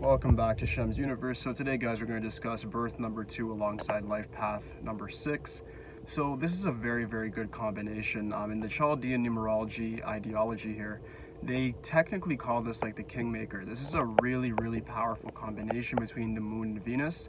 Welcome back to Shemsuniverse. So today, guys, we're going to discuss birth number 2 alongside life path number 6. So this is a very, very good combination. In the Chaldean numerology ideology here, they technically call this like the kingmaker. This is a really, really powerful combination between the moon and Venus.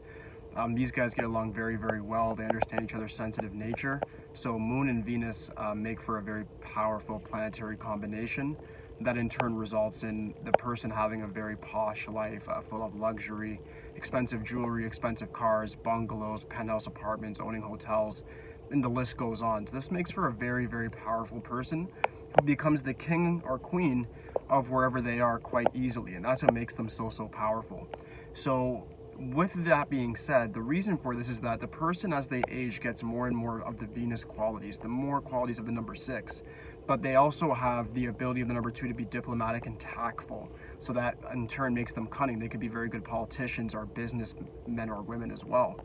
These guys get along very, very well. They understand each other's sensitive nature. So moon and Venus make for a very powerful planetary combination that in turn results in the person having a very posh life, full of luxury, expensive jewelry, expensive cars, bungalows, penthouse apartments, owning hotels, and the list goes on. So this makes for a very, very powerful person who becomes the king or queen of wherever they are quite easily, and that's what makes them so powerful. So with that being said, the reason for this is that the person as they age gets more and more of the Venus qualities, the more qualities of the number 6, but they also have the ability of the number 2 to be diplomatic and tactful. So that in turn makes them cunning. They could be very good politicians or businessmen or women as well.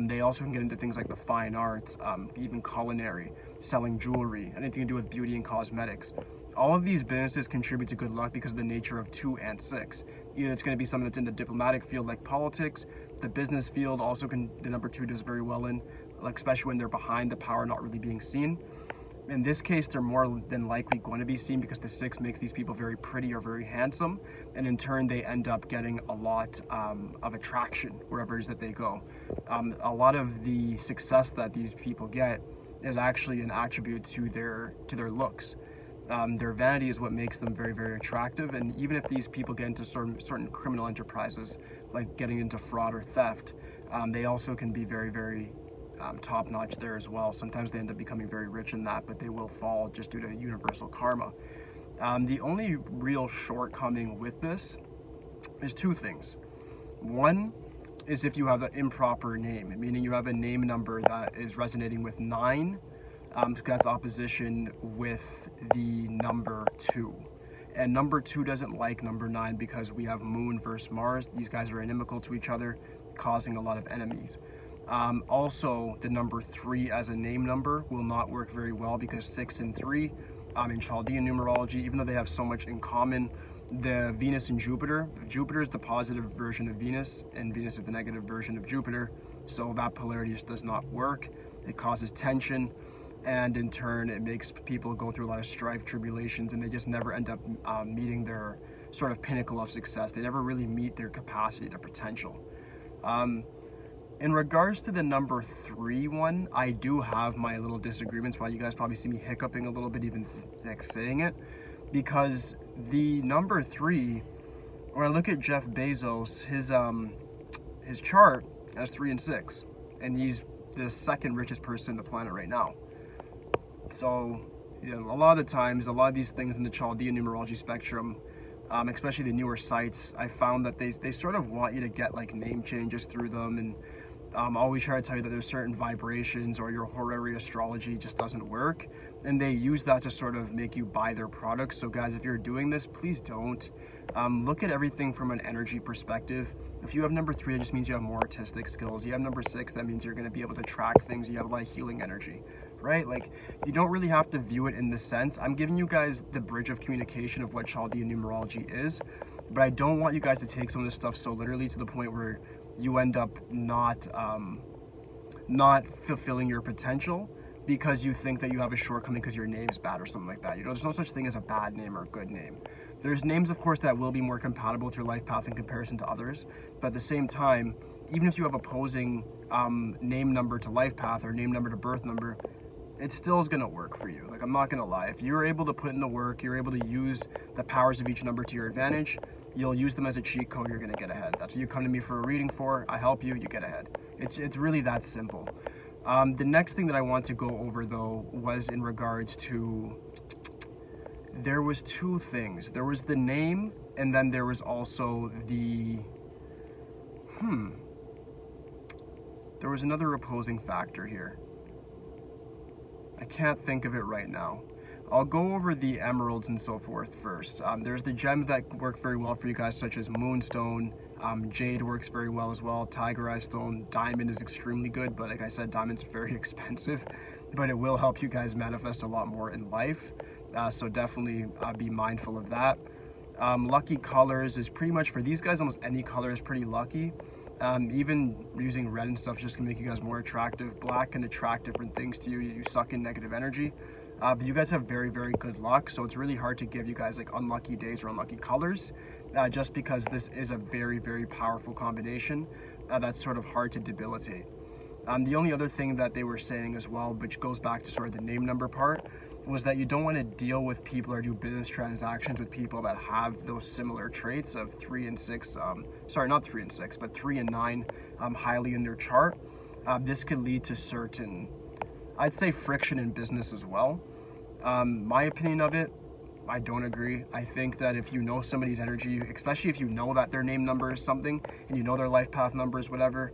They also can get into things like the fine arts, even culinary, selling jewelry, anything to do with beauty and cosmetics. All of these businesses contribute to good luck because of the nature of 2 and 6. Either it's going to be something that's in the diplomatic field like politics, the business field also the number 2 does very well in, like especially when they're behind the power not really being seen. In this case, they're more than likely going to be seen because the 6 makes these people very pretty or very handsome, and in turn they end up getting a lot of attraction wherever it is that they go. A lot of the success that these people get is actually an attribute to their looks. Their vanity is what makes them very, very attractive, and even if these people get into certain criminal enterprises, like getting into fraud or theft, they also can be very, very top-notch there as well. Sometimes they end up becoming very rich in that, but they will fall just due to universal karma. The only real shortcoming with this is 2 things. One is if you have an improper name, meaning you have a name number that is resonating with 9, that's opposition with the number 2. And number 2 doesn't like number 9 because we have Moon versus Mars. These guys are inimical to each other, causing a lot of enemies. Also, the number 3 as a name number will not work very well because 6 and 3 in Chaldean numerology, even though they have so much in common, the Venus and Jupiter is the positive version of Venus and Venus is the negative version of Jupiter. So that polarity just does not work. It causes tension, and in turn it makes people go through a lot of strife, tribulations, and they just never end up meeting their sort of pinnacle of success. They never really meet their capacity, their potential. In regards to the number 3 one, I do have my little disagreements, while you guys probably see me hiccuping a little bit even like saying it, because the number 3, when I look at Jeff Bezos, his chart has 3 and 6, and he's the second richest person on the planet right now. So, you know, a lot of the times, a lot of these things in the Chaldean numerology spectrum, especially the newer sites, I found that they sort of want you to get like name changes through them, and always try to tell you that there's certain vibrations or your horary astrology just doesn't work, and they use that to sort of make you buy their products. So guys, if you're doing this, please don't. Look at everything from an energy perspective. If you have number 3, it just means you have more artistic skills. You have number 6, that means you're going to be able to track things. You have a lot of healing energy, right? Like, you don't really have to view it in this sense. I'm giving you guys the bridge of communication of what Chaldean numerology is, but I don't want you guys to take some of this stuff so literally to the point where you end up not fulfilling your potential because you think that you have a shortcoming because your name's bad or something like that. You know, there's no such thing as a bad name or a good name. There's names, of course, that will be more compatible with your life path in comparison to others, but at the same time, even if you have opposing name number to life path or name number to birth number, it still is going to work for you. Like, I'm not going to lie. If you're able to put in the work, you're able to use the powers of each number to your advantage, you'll use them as a cheat code, you're going to get ahead. That's what you come to me for a reading for. I help you, you get ahead. It's really that simple. The next thing that I want to go over, though, was in regards to, there was 2 things. There was the name, and then there was also the, there was another opposing factor here. I can't think of it right now. I'll go over the emeralds and so forth first. There's the gems that work very well for you guys, such as moonstone. Jade works very well as well. Tiger eye stone. Diamond is extremely good, but like I said, diamond's very expensive, but it will help you guys manifest a lot more in life. So definitely be mindful of that. Lucky colors is pretty much for these guys, almost any color is pretty lucky. Even using red and stuff is just gonna make you guys more attractive. Black can attract different things to you. You suck in negative energy. But you guys have very, very good luck. So it's really hard to give you guys like unlucky days or unlucky colors, just because this is a very, very powerful combination that's sort of hard to debilitate. The only other thing that they were saying as well, which goes back to sort of the name number part, was that you don't want to deal with people or do business transactions with people that have those similar traits of 3 and 6, sorry, not 3 and 6, but 3 and 9 highly in their chart. This could lead to certain, I'd say, friction in business as well. My opinion of it, I don't agree. I think that if you know somebody's energy, especially if you know that their name number is something and you know their life path numbers, whatever,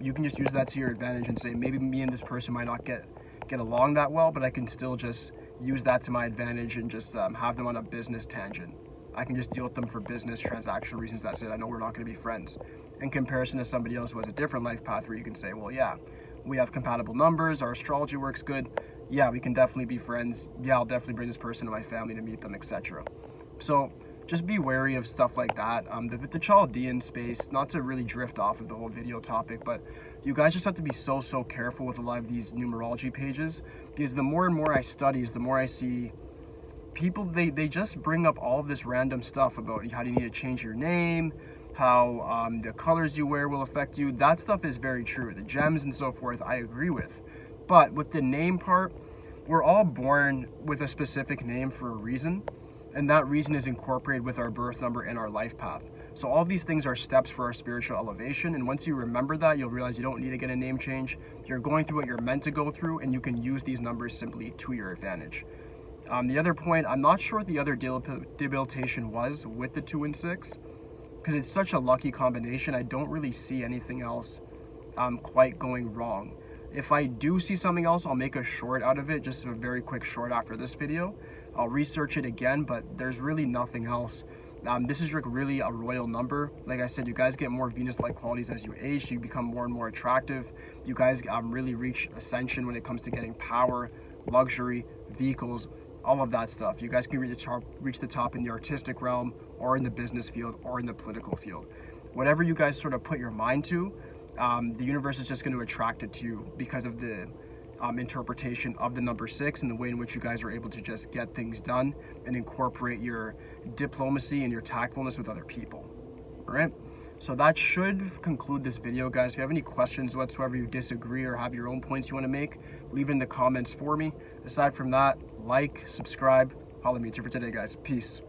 you can just use that to your advantage and say, maybe me and this person might not get along that well, but I can still just use that to my advantage and just have them on a business tangent. I can just deal with them for business transactional reasons. That's it. I know we're not going to be friends. In comparison to somebody else who has a different life path, where you can say, well, yeah, we have compatible numbers, our astrology works good. Yeah, we can definitely be friends. Yeah, I'll definitely bring this person to my family to meet them, etc. So just be wary of stuff like that. With the Chaldean space, not to really drift off of the whole video topic, but you guys just have to be so careful with a lot of these numerology pages, because the more and more I study, the more I see people, they just bring up all of this random stuff about how do you need to change your name, how the colors you wear will affect you. That stuff is very true. The gems and so forth, I agree with. But with the name part, we're all born with a specific name for a reason. And that reason is incorporated with our birth number and our life path. So all of these things are steps for our spiritual elevation. And once you remember that, you'll realize you don't need to get a name change. You're going through what you're meant to go through, and you can use these numbers simply to your advantage. The other point, I'm not sure what the other debilitation was with the 2 and 6, because it's such a lucky combination. I don't really see anything else quite going wrong. If I do see something else, I'll make a short out of it, just a very quick short after this video. I'll research it again, but there's really nothing else. This is really a royal number. Like I said, you guys get more Venus-like qualities as you age. You become more and more attractive. You guys really reach ascension when it comes to getting power, luxury, vehicles, all of that stuff. You guys can reach the top in the artistic realm, or in the business field, or in the political field. Whatever you guys sort of put your mind to, the universe is just going to attract it to you because of the interpretation of the number 6 and the way in which you guys are able to just get things done and incorporate your diplomacy and your tactfulness with other people. All right, so that should conclude this video, guys. If you have any questions whatsoever, you disagree, or have your own points you want to make, leave it in the comments for me. Aside from that, like, subscribe, holla me. That's it for today, guys. Peace.